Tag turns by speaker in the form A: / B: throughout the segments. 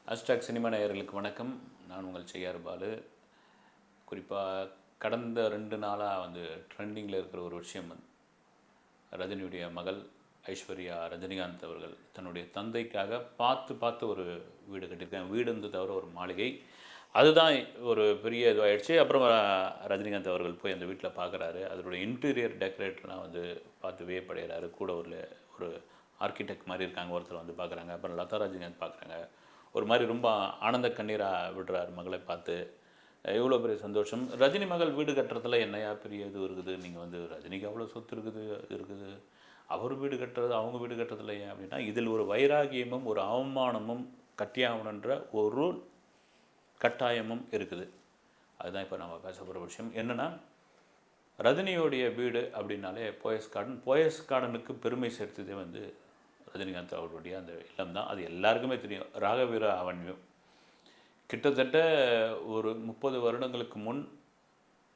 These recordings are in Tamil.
A: ஹேஷ்டாக் சினிமா நேயர்களுக்கு வணக்கம். நான் உங்கள் செய்யார் பாலு. குறிப்பாக கடந்த 2 நாளாக ட்ரெண்டிங்கில் இருக்கிற ஒரு விஷயம் ரஜினியுடைய மகள் ஐஸ்வர்யா ரஜினிகாந்த் அவர்கள் தன்னுடைய தந்தைக்காக பார்த்து ஒரு வீடு கட்டியிருக்காங்க. வீடு தவிர ஒரு மாளிகை. அதுதான் ஒரு பெரிய இதுவாகிடுச்சு. அப்புறம் ரஜினிகாந்த் அவர்கள் போய் அந்த வீட்டில் பார்க்குறாரு. அதனுடைய இன்டீரியர் டெக்கரேட்டர்லாம் பார்த்து வியப்படைகிறாரு. கூட ஒரு ஆர்கிடெக்ட் மாதிரி இருக்காங்க, ஒருத்தர் பார்க்குறாங்க. அப்புறம் லதா ரஜினிகாந்த் பார்க்குறாங்க. ஒரு மாதிரி ரொம்ப ஆனந்த கண்ணீராக விடுறார் மகளை பார்த்து. எவ்வளோ பெரிய சந்தோஷம். ரஜினி மகள் வீடு கட்டுறதுல என்னையா பெரிய இது இருக்குது, நீங்கள் ரஜினிக்கு அவ்வளோ சொத்து இருக்குது இருக்குது, அவர் வீடு கட்டுறது அவங்க வீடு கட்டுறதுல ஏன் அப்படின்னா, இதில் ஒரு வைராகியமும் ஒரு அவமானமும் கட்டியாகணுன்ற ஒரு கட்டாயமும் இருக்குது. அதுதான் இப்போ நம்ம பேச போகிற விஷயம். என்னென்னா, ரஜினியோடைய வீடு அப்படின்னாலே போயஸ் கார்டனுக்கு பெருமை சேர்த்ததே ரஜினிகாந்த் அவருடைய அந்த இல்லம் தான். அது எல்லாருக்குமே தெரியும். ராகவீர அவன்யூ கிட்டத்தட்ட ஒரு 30 வருடங்களுக்கு முன்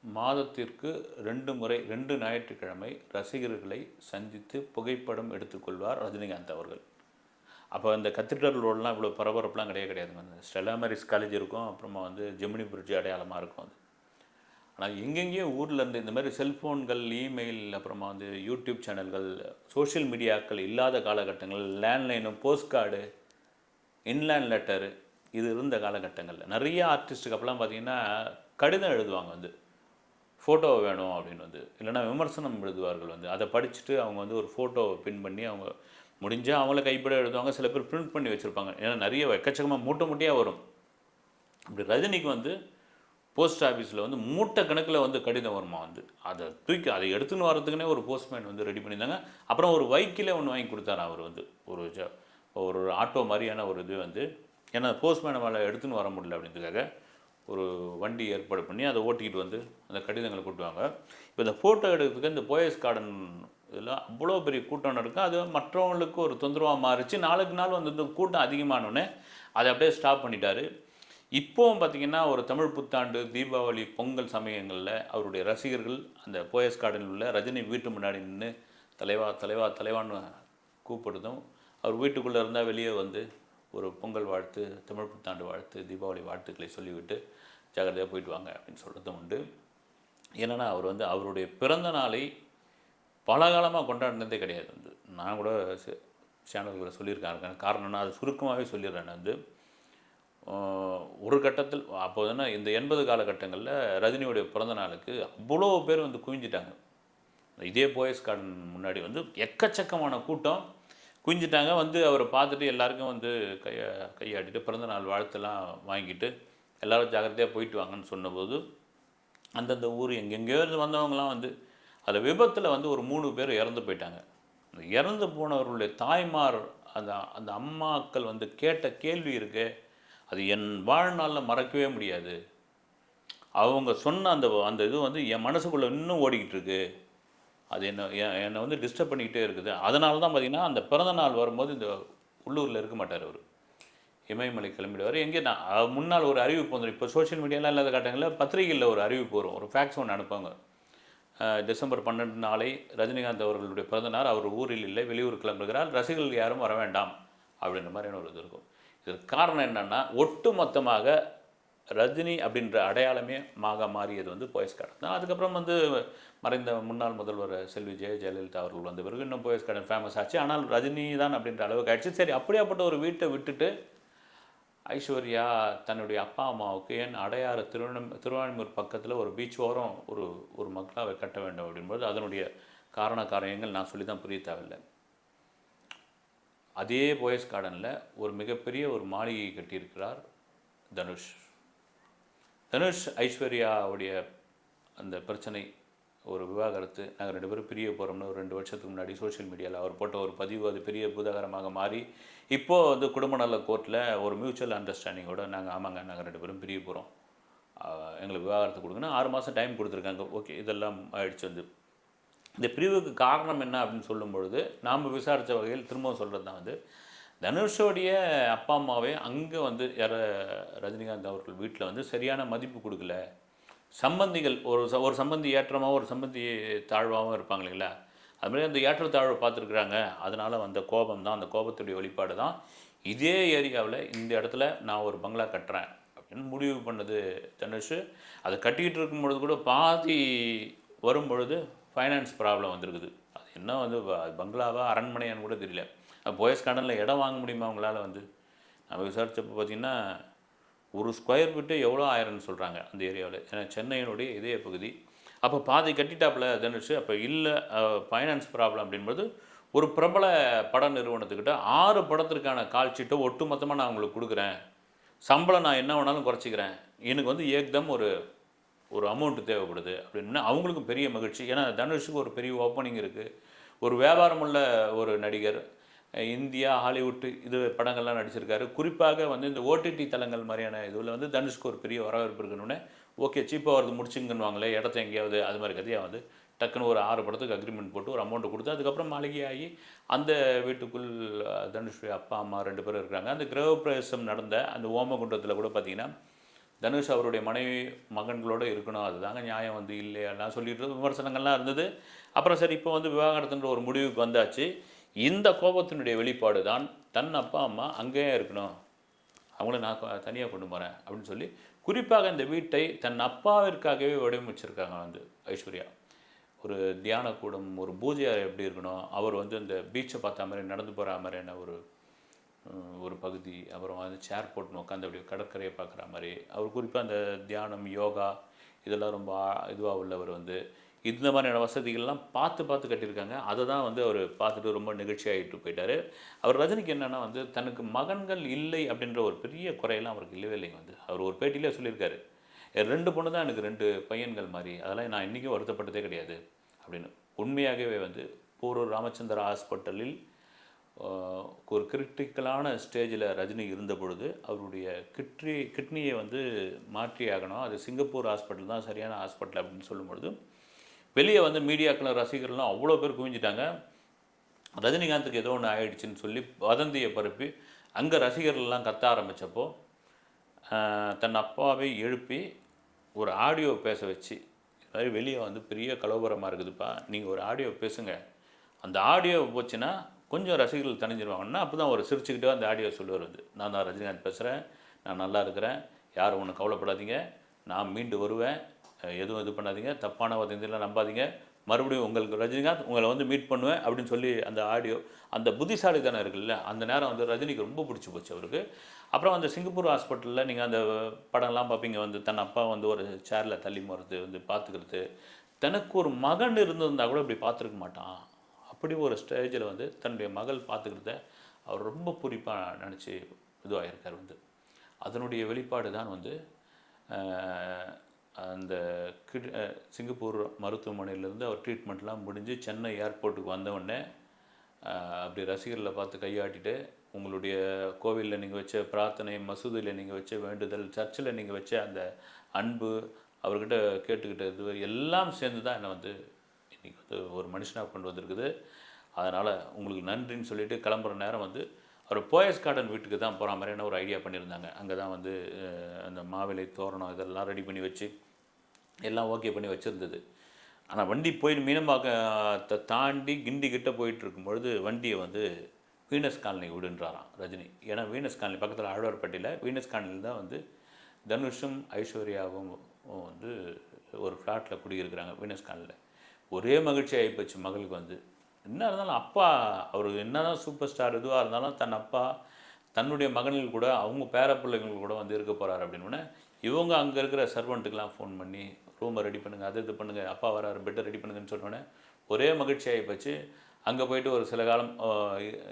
A: மாதத்திற்கு 2 முறை 2 ஞாயிற்றுக்கிழமை ரசிகர்களை சந்தித்து புகைப்படம் எடுத்துக்கொள்வார் ரஜினிகாந்த் அவர்கள். அப்போ அந்த கத்தீட்ரல் ரோடெலாம் இவ்வளோ பரபரப்புலாம் கிடையாதுங்க. ஸ்டெல்லா மேரிஸ் காலேஜ் இருக்கும், அப்புறமா ஜெமினி பிரிட்ஜ் அடையாளமாக இருக்கும். ஆனால் எங்கெங்கேயோ ஊர்லேருந்து இந்த மாதிரி செல்ஃபோன்கள், இமெயில், அப்புறமா யூடியூப் சேனல்கள், சோஷியல் மீடியாக்கள் இல்லாத காலகட்டங்கள், landline, post card, inland letter இது இருந்த காலகட்டங்களில் நிறைய ஆர்டிஸ்ட்டுக்கு அப்போலாம் பார்த்திங்கன்னா கடிதம் எழுதுவாங்க. ஃபோட்டோ வேணும் அப்படின்னு இல்லைனா விமர்சனம் எழுதுவார்கள். அதை படிச்சுட்டு அவங்க ஒரு ஃபோட்டோவை பின் பண்ணி அவங்க முடிஞ்சால் அவங்கள கைப்பட எழுதுவாங்க. சில பேர் பிரிண்ட் பண்ணி வச்சுருப்பாங்க. ஏன்னா நிறைய எக்கச்சக்கமாக மூட்டையாக வரும். அப்படி ரஜினிக்கு போஸ்ட் ஆஃபீஸில் மூட்டை கணக்கில் கடிதம் வருமா. அதை தூக்கி அதை எடுத்துன்னு வரதுக்குன்னே ஒரு போஸ்ட்மேன் ரெடி பண்ணியிருந்தாங்க. அப்புறம் ஒரு வைக்கிலே ஒன்று வாங்கி கொடுத்தாரு அவர். ஒரு ஆட்டோ மாதிரியான ஒரு இது ஏன்னா போஸ்ட்மேனை மேலே எடுத்துன்னு வர முடியல அப்படின்றதுக்காக ஒரு வண்டி ஏற்பாடு பண்ணி அதை ஓட்டிக்கிட்டு அந்த கடிதங்களை கூட்டுவாங்க. இப்போ இந்த ஃபோட்டோ எடுக்கிறதுக்கு இந்த போயஸ் கார்டன் இதெல்லாம் அவ்வளோ பெரிய கூட்டம் நடக்கும். அது மற்றவங்களுக்கு ஒரு தொந்தரவாக மாறிச்சு. நாளுக்கு நாள் இந்த கூட்டம் அதிகமானோடனே அதை அப்படியே ஸ்டாப் பண்ணிட்டார். இப்போவும் பார்த்திங்கன்னா ஒரு தமிழ் புத்தாண்டு, தீபாவளி, பொங்கல் சமயங்களில் அவருடைய ரசிகர்கள் அந்த போயஸ் கார்டனில் உள்ள ரஜினி வீட்டு முன்னாடி நின்று தலைவா தலைவா தலைவான்னு கூப்பிடுதும், அவர் வீட்டுக்குள்ளே இருந்தால் வெளியே ஒரு பொங்கல் வாழ்த்து, தமிழ் புத்தாண்டு வாழ்த்து, தீபாவளி வாழ்த்துக்களை சொல்லிவிட்டு ஜாகிரதையாக போயிட்டு வாங்க அப்படின்னு சொல்கிறதும் உண்டு. ஏன்னா அவர் அவருடைய பிறந்த நாளை பல காலமாக கொண்டாடினதே கிடையாது. நான் கூட சேனல்களை சொல்லியிருக்காங்க. காரணம்னா அது சுருக்கமாகவே சொல்லிடுறேன். ஒரு கட்டத்தில் அப்போதுன்னா இந்த 80 காலகட்டங்களில் ரஜினியுடைய பிறந்த நாளுக்கு அவ்வளோ பேர் குவிஞ்சிட்டாங்க. இதே போயஸ் கார்டன் முன்னாடி எக்கச்சக்கமான கூட்டம் குவிஞ்சிட்டாங்க. அவரை பார்த்துட்டு எல்லாருக்கும் கையாட்டிட்டு பிறந்தநாள் வாழ்த்தெல்லாம் வாங்கிட்டு எல்லோரும் ஜாக்கிரதையாக போயிட்டு வாங்கன்னு சொன்னபோது அந்தந்த ஊர் எங்கெங்கேயோ இருந்து வந்தவங்களாம் அதில் விபத்தில் ஒரு 3 பேர் இறந்து போயிட்டாங்க. அந்த இறந்து போனவர்களுடைய தாய்மார் அந்த அம்மாக்கள் கேட்ட கேள்வி இருக்கு, அது என் வாழ்நாளில் மறக்கவே முடியாது. அவங்க சொன்ன அந்த இது என் மனசுக்குள்ளே இன்னும் ஓடிக்கிட்டு இருக்கு. அது என்னை டிஸ்டர்ப் பண்ணிக்கிட்டே இருக்குது. அதனால தான் பார்த்திங்கன்னா அந்த பிறந்த நாள் வரும்போது இந்த உள்ளூரில் இருக்க மாட்டார். அவர் இமயமலை கிளம்பிடுவார். எங்கே நான் முன்னால் ஒரு அறிவிப்பு வந்துடும். இப்போ சோஷியல் மீடியாலாம் இல்லாத காட்டங்களில் பத்திரிகையில் ஒரு அறிவிப்பு வரும், ஒரு ஃபேக்ஸ் ஒன்று அனுப்புவாங்க. டிசம்பர் 12 நாளை ரஜினிகாந்த் அவர்களுடைய பிறந்தநாள், அவர் ஊரில் இல்லை, வெளியூர் கிளம்புகிறார், ரசிகர்கள் யாரும் வர வேண்டாம் அப்படின்ற மாதிரியான ஒரு இது இருக்கும். இதற்கு காரணம் என்னென்னா, ஒட்டு மொத்தமாக ரஜினி அப்படின்ற அடையாளமே மாறியது போயஸ் கார்டன் தான். அதுக்கப்புறம் மறைந்த முன்னாள் முதல்வர் செல்வி ஜெயலலிதா அவர்கள் வந்த பிறகு இன்னும் போயஸ் கார்டன் ஃபேமஸ் ஆச்சு. ஆனால் ரஜினி தான் அப்படின்ற அளவுக்கு ஆயிடுச்சு. சரி, அப்படியாப்பட்ட ஒரு வீட்டை விட்டுட்டு ஐஸ்வர்யா தன்னுடைய அப்பா அம்மாவுக்கு ஏன் அடையாறு திருவான்மூர் பக்கத்தில் ஒரு பீச் ஓரம் ஒரு மங்களாவை கட்ட வேண்டும் அப்படின்போது அதனுடைய காரணங்கள் நான் சொல்லி தான் புரிய தேவையில்லை. அதே போயஸ் கார்டனில் ஒரு மிகப்பெரிய ஒரு மாளிகை கட்டியிருக்கிறார் தனுஷ். ஐஸ்வர்யாவுடைய அந்த பிரச்சனை, ஒரு விவாகரத்து, நாங்கள் 2 பேரும் பிரிய போகிறோம்னு ஒரு 2 வருஷத்துக்கு முன்னாடி சோஷியல் மீடியாவில் அவர் போட்ட ஒரு பதிவு அது பெரிய பூதாகரமாக மாறி இப்போது குடும்ப நல கோர்ட்டில் ஒரு மியூச்சுவல் அண்டர்ஸ்டாண்டிங்கோடு ஆமாங்க நாங்கள் 2 பேரும் பிரிய போகிறோம், எங்களுக்கு விவாகரத்து கொடுங்கன்னு 6 மாதம் டைம் கொடுத்துருக்காங்க. ஓகே, இதெல்லாம் ஆயிடுச்சு. இந்த பிரிவுக்கு காரணம் என்ன அப்படின்னு சொல்லும் பொழுது நாம் விசாரித்த வகையில் திரும்பவும் சொல்கிறது தான் தனுஷோடைய அப்பா அம்மாவே அங்கே யார ரஜினிகாந்த் அவர்கள் வீட்டில் சரியான மதிப்பு கொடுக்கல. சம்பந்திகள் ஒரு சம்பந்தி ஏற்றமாகவும் ஒரு சம்பந்தி தாழ்வாகவும் இருப்பாங்க இல்லைங்களா, அதுமாதிரி அந்த ஏற்றத்தாழ்வை பார்த்துருக்குறாங்க. அதனால் கோபம் தான், அந்த கோபத்துடைய வெளிப்பாடு தான் இதே ஏரியாவில் இந்த இடத்துல நான் ஒரு பங்களா கட்டுறேன் அப்படின்னு முடிவு பண்ணது தனுஷ். அதை கட்டிக்கிட்டு இருக்கும் பொழுது கூட பாதி வரும் பொழுது ஃபைனான்ஸ் ப்ராப்ளம் வந்திருக்குது. அது என்ன வந்து பங்களாவா அரண்மனையான்னு கூட தெரியல. போயஸ் கார்டனில் இடம் வாங்க முடியுமா அவங்களால வந்து? நம்ம விசாரித்தப்போ பார்த்திங்கன்னா ஒரு ஸ்கொயர் ஃபீட்டு எவ்வளோ ஆயிரம்னு சொல்கிறாங்க அந்த ஏரியாவில். ஏன்னா சென்னையினுடைய இதே பகுதி. அப்போ பாதி கட்டிட்டாப்புல தனுஷ். அப்போ இல்லை ஃபைனான்ஸ் ப்ராப்ளம் அப்படின்போது ஒரு பிரபல பட நிறுவனத்துக்கிட்ட 6 படத்திற்கான கால் ஷீட்டை ஒட்டு மொத்தமாக நான் உங்களுக்கு கொடுக்குறேன், சம்பளம் நான் என்ன வேணாலும் குறைச்சிக்கிறேன், எனக்கு வந்து ஏக்தம் ஒரு ஒரு அமௌண்ட்டு தேவைப்படுது அப்படின்னா அவங்களுக்கும் பெரிய மகிழ்ச்சி. ஏன்னா தனுஷுக்கு ஒரு பெரிய ஓப்பனிங் இருக்குது. ஒரு வியாபாரமுள்ள ஒரு நடிகர். இந்தியா, ஹாலிவுட் இது படங்கள்லாம் நடிச்சிருக்காரு. குறிப்பாக வந்து இந்த ஓடிடி தளங்கள் மாதிரியான இதில் வந்து தனுஷ்க்கு ஒரு பெரிய வரவேற்பு இருக்குன்னு ஓகே சீப்பாக வருது முடிச்சுங்கன்னுவாங்களே இடத்த எங்கேயாவது, அது மாதிரி கதையாக வந்து டக்குன்னு ஒரு 6 படத்துக்கு அக்ரிமெண்ட் போட்டு ஒரு அமௌண்ட்டு கொடுத்து அதுக்கப்புறம் மாளிகையாகி அந்த வீட்டுக்குள் தனுஷுடைய அப்பா அம்மா 2 பேரும் இருக்கிறாங்க. அந்த கிரகப்பிரவேசம் நடந்த அந்த ஓமகுண்டத்தில் கூட பார்த்திங்கன்னா தனுஷ் அவருடைய மனைவி மகன்களோடு இருக்கணும், அதுதாங்க நியாயம் வந்து இல்லையெல்லாம் சொல்லிட்டு விமர்சனங்கள்லாம் இருந்தது. அப்புறம் சரி இப்போ வந்து விவாகரத்துன்ற ஒரு முடிவுக்கு வந்தாச்சு. இந்த கோபத்தினுடைய வெளிப்பாடு தான் தன் அப்பா அம்மா அங்கேயே இருக்கணும், அவங்கள நான் தனியாக கொண்டு போகிறேன் அப்படின்னு சொல்லி குறிப்பாக இந்த வீட்டை தன் அப்பாவிற்காகவே வடிவமைச்சிருக்காங்க வந்து ஐஸ்வர்யா. ஒரு தியான கூடம், ஒரு பூஜை அறை எப்படி இருக்கணும், அவர் வந்து இந்த பீச்சை பார்த்த மாதிரி நடந்து போகிற மாதிரியான ஒரு ஒரு பகுதி, அப்புறம் வந்து சேர் போட்டுன்னு உட்காந்து அப்படியே கடற்கரையை பார்க்குற மாதிரி, அவர் குறிப்பாக அந்த தியானம் யோகா இதெல்லாம் ரொம்ப இதுவாக உள்ளவர் வந்து இந்த மாதிரியான வசதிகள்லாம் பார்த்து பார்த்து கட்டியிருக்காங்க. அதை தான் வந்து அவர் பார்த்துட்டு ரொம்ப நிகழ்ச்சியாகிட்டு போயிட்டார். அவர் ரஜினிக்கு என்னென்னா வந்து தனக்கு மகன்கள் இல்லை அப்படின்ற ஒரு பெரிய குறையெல்லாம் அவருக்கு இல்லவே இல்லைங்க. வந்து அவர் ஒரு பேட்டியிலே சொல்லியிருக்காரு, 2 பொண்ணு தான் எனக்கு 2 பையன்கள் மாதிரி, அதெல்லாம் நான் இன்றைக்கும் வருத்தப்பட்டதே கிடையாது அப்படின்னு. உண்மையாகவே வந்து போரூர் ராமச்சந்திரா ஹாஸ்பிட்டலில் ஒரு கிரிட்டிக்கலான ஸ்டேஜில் ரஜினி இருந்த பொழுது அவருடைய கிட்னியை வந்து மாற்றி ஆகணும், அது சிங்கப்பூர் ஹாஸ்பிட்டல் தான் சரியான ஹாஸ்பிட்டல் அப்படின்னு சொல்லும்பொழுது வெளியே வந்து மீடியாக்களும் ரசிகர்கள்லாம் அவ்வளோ பேர் குவிஞ்சிட்டாங்க. ரஜினிகாந்துக்கு ஏதோ ஒன்று ஆயிடுச்சுன்னு சொல்லி வதந்தியை பரப்பி அங்கே ரசிகர்கள்லாம் கத்த ஆரம்பித்தப்போ தன் அப்பாவை எழுப்பி ஒரு ஆடியோ பேச வச்சு, இது மாதிரி வெளியே வந்து பெரிய கலவரமாக இருக்குதுப்பா, நீங்கள் ஒரு ஆடியோ பேசுங்க, அந்த ஆடியோ போச்சுன்னா கொஞ்சம் ரசிகர்கள் தணிஞ்சிருவாங்கன்னா அப்போ தான் அவர் சிரிச்சுக்கிட்டே அந்த ஆடியோ சொல்லுவார் வந்து, நான் தான் ரஜினிகாந்த் பேசுகிறேன், நான் நல்லா இருக்கிறேன், யாரும் ஒன்றும் கவலைப்படாதீங்க, நான் மீண்டு வருவேன், எதுவும் இது பண்ணாதீங்க, தப்பான வதந்தியெல்லாம் நம்பாதீங்க, மறுபடியும் உங்களுக்கு ரஜினிகாந்த் உங்களை வந்து மீட் பண்ணுவேன் அப்படின்னு சொல்லி அந்த ஆடியோ, அந்த புத்திசாலித்தனம் இருக்குல்ல, அந்த நேரம் வந்து ரஜினிக்கு ரொம்ப பிடிச்சி போச்சு அவருக்கு. அப்புறம் அந்த சிங்கப்பூர் ஹாஸ்பிட்டலில் நீங்கள் அந்த படம்லாம் பார்ப்பீங்க வந்து தன் அப்பா வந்து ஒரு சேரில் தள்ளி போகிறது வந்து பார்த்துக்கிறது, தனக்கு ஒரு மகன் இருந்திருந்தால் கூட இப்படி பார்த்துருக்க மாட்டான். அப்படி ஒரு ஸ்டேஜில் வந்து தன்னுடைய மகள் பார்த்துக்கிறத அவர் ரொம்ப குறிப்பாக நினச்சி இதுவாகிருக்கார் வந்து. அதனுடைய வெளிப்பாடு தான் வந்து அந்த சிங்கப்பூர் மருத்துவமனையிலேருந்து அவர் ட்ரீட்மெண்ட்லாம் முடிஞ்சு சென்னை ஏர்போர்ட்டுக்கு வந்தவுடனே அப்படி ரசிகர்களை பார்த்து கையாட்டிட்டு, உங்களுடைய கோவிலில் நீங்கள் வச்ச பிரார்த்தனை, மசூதியில் நீங்கள் வச்ச வேண்டுதல், சர்ச்சில் நீங்கள் வச்ச அந்த அன்பு, அவர்கிட்ட கேட்டுக்கிட்டது எல்லாம் சேர்ந்து தான் என்னை வந்து இன்றைக்கி வந்து ஒரு மனுஷனாக கொண்டு வந்திருக்குது. அதனால் உங்களுக்கு நன்றின்னு சொல்லிவிட்டு கிளம்புற நேரம் வந்து அவர் போயஸ் கார்டன் வீட்டுக்கு தான் போகிற மாதிரியான ஒரு ஐடியா பண்ணியிருந்தாங்க. அங்கே தான் வந்து அந்த மாவிலை தோரணம் இதெல்லாம் ரெடி பண்ணி வச்சு எல்லாம் ஓகே பண்ணி வச்சுருந்தது. ஆனால் வண்டி போய் மீனம்பாக்கத்தை தாண்டி கிண்டி கிட்ட போயிட்டுருக்கும்பொழுது வண்டியை வந்து வீனஸ் காலனி விடுன்றாராம் ரஜினி. ஏன்னா வீனஸ் காலனி பக்கத்தில் ஆழ்வார்பேட்டையில் வீனஸ் காலனியில் தான் வந்து தனுஷும் ஐஸ்வர்யாவும் வந்து ஒரு ஃப்ளாட்டில் குடியிருக்கிறாங்க வீனஸ் காலனியில். ஒரே மகிழ்ச்சி ஆகிப்போச்சு மகளுக்கு வந்து. என்ன இருந்தாலும் அப்பா அவர் என்ன தான் சூப்பர் ஸ்டார் இதுவாக இருந்தாலும் தன் அப்பா தன்னுடைய மகன்கள் கூட அவங்க பேர பிள்ளைகள் கூட வந்து இருக்க போகிறார் அப்படின்னு இவங்க அங்கே இருக்கிற சர்வெண்ட்டுக்கெலாம் ஃபோன் பண்ணி ரூமை ரெடி பண்ணுங்கள், அது இது பண்ணுங்கள், அப்பா வராரு பெட்டை ரெடி பண்ணுங்கன்னு சொன்னோன்னே ஒரே மகிழ்ச்சியாகி போச்சு. அங்கே போய்ட்டு ஒரு சில காலம்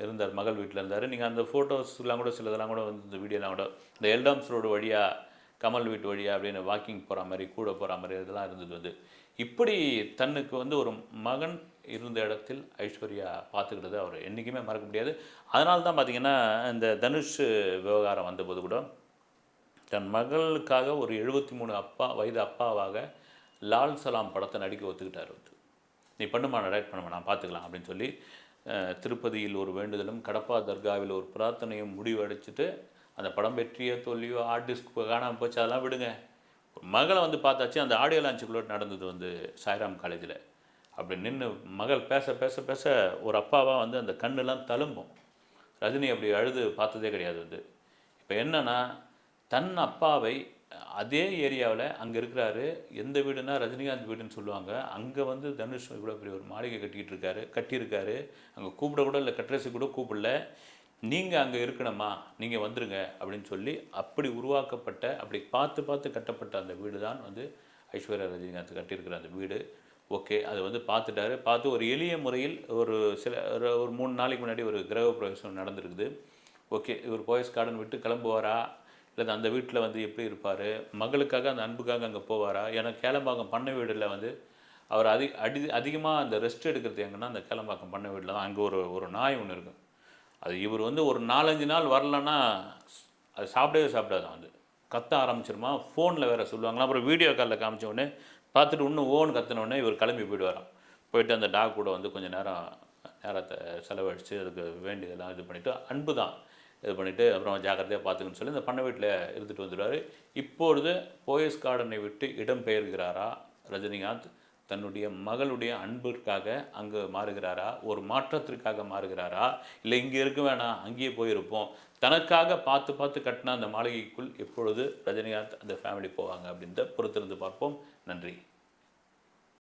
A: இருந்தார், மகள் வீட்டில் இருந்தார். நீங்கள் அந்த ஃபோட்டோஸ்லாம் கூட சிலதெல்லாம் கூட வந்து இந்த வீடியோலாம் கூட இந்த எல்டாம்ஸ் ரோடு வழியாக கமல் வீட்டு வழியாக அப்படின்னு வாக்கிங் போகிற மாதிரி கூட போகிற மாதிரி இதெல்லாம் இருந்தது வந்து. இப்படி தன்னுக்கு வந்து ஒரு மகன் இருந்த இடத்தில் ஐஸ்வர்யா பார்த்துக்கிட்டது அவர் என்றைக்குமே மறக்க முடியாது. அதனால தான் பார்த்திங்கன்னா இந்த தனுஷ் விவகாரம் வந்தபோது கூட தன் மகளுக்காக ஒரு 73 வயது அப்பாவாக லால் சலாம் படத்தை நடிக்க ஒத்துக்கிட்டார் வந்து. நீ பண்ணுமா, நான் டைரக்ட் பண்ணுமா, நான் பார்த்துக்கலாம் அப்படின்னு சொல்லி திருப்பதியில் ஒரு வேண்டுதலும் கடப்பா தர்காவில் ஒரு பிரார்த்தனையும் முடிவடைச்சிட்டு அந்த படம் வெற்றியோ தோல்வியோ ஆர்டிஸ்ட் காணாமல் போச்சு அதெல்லாம் விடுங்க, ஒரு மகளை வந்து பார்த்தாச்சு. அந்த ஆடியோ லான்ச்சுக்குள்ளே நடந்தது வந்து சாய்ராம் காலேஜில். அப்படி நின்று மகள் பேச பேச பேச ஒரு அப்பாவாக வந்து அந்த கண்ணெல்லாம் தழும்பும். ரஜினி அப்படி அழுது பார்த்ததே கிடையாது வந்து. இப்போ என்னன்னா, தன் அப்பாவை அதே ஏரியாவில் அங்கே இருக்கிறாரு. எந்த வீடுனா ரஜினிகாந்த் வீடுன்னு சொல்லுவாங்க. அங்கே வந்து தனுஷ் இவ்வளோ பெரிய ஒரு மாளிகை கட்டியிருக்காரு. அங்கே கூப்பிட கூட இல்லை, கட்ரேசி கூட கூப்பிடல. நீங்கள் அங்கே இருக்கணுமா, நீங்கள் வந்துருங்க அப்படின்னு சொல்லி அப்படி உருவாக்கப்பட்ட, அப்படி பார்த்து பார்த்து கட்டப்பட்ட அந்த வீடு தான் வந்து ஐஸ்வர்யா ரஜினிகாந்த் கட்டியிருக்கிற அந்த வீடு. ஓகே, அதை வந்து பார்த்துட்டாரு. பார்த்து ஒரு எளிய முறையில் ஒரு 3 நாளைக்கு முன்னாடி ஒரு கிரக பிரவேசம் நடந்திருக்குது. ஓகே, இவர் போயஸ் கார்டன் விட்டு கிளம்புவாரா, இல்லை அந்த வீட்டில் வந்து எப்படி இருப்பார், மகளுக்காக அந்த அன்புக்காக அங்கே போவாரா? ஏன்னா கேளம்பாக்கம் பண்ணை வீடில் வந்து அவர் அதிகமாக அந்த ரெஸ்ட் எடுக்கிறது எங்கன்னா அந்த கேளம்பாக்கம் பண்ணை வீட்டில் தான். அங்கே ஒரு ஒரு நாய் ஒன்று இருக்கும். அது இவர் வந்து ஒரு 4-5 நாள் வரலன்னா அது சாப்பிடாதான் வந்து கத்த ஆரம்பிச்சிருமா. ஃபோனில் வேறு சொல்லுவாங்களா. அப்புறம் வீடியோ காலில் காமிச்ச உடனே பார்த்துட்டு இன்னும் ஓன்னு கத்தினோடனே இவர் கிளம்பி போயிடுவாராம். போயிட்டு அந்த டாக் கூட வந்து கொஞ்சம் நேரத்தை செலவழித்து அதுக்கு வேண்டியதெல்லாம் இது பண்ணிவிட்டு அன்பு தான் இது பண்ணிவிட்டு அப்புறம் ஜாக்கிரதையாக பார்த்துக்குன்னு சொல்லி இந்த பண்ணை வீட்டில் இருந்துட்டு வந்துடுவார். இப்பொழுது போயஸ் கார்டனை விட்டு இடம் பெயர்கிறாரா ரஜினிகாந்த்? தன்னுடைய மகளுடைய அன்பிற்காக அங்கே மாறுகிறாரா? ஒரு மாற்றத்திற்காக மாறுகிறாரா? இல்லை இங்கே இருக்க வேணாம் அங்கேயே போயிருப்போம், தனக்காக பார்த்து பார்த்து கட்டின அந்த மாளிகைக்குள் எப்பொழுது ரஜினிகாந்த் அந்த ஃபேமிலி போவாங்க அப்படின்றத பொறுத்திருந்து பார்ப்போம். நன்றி.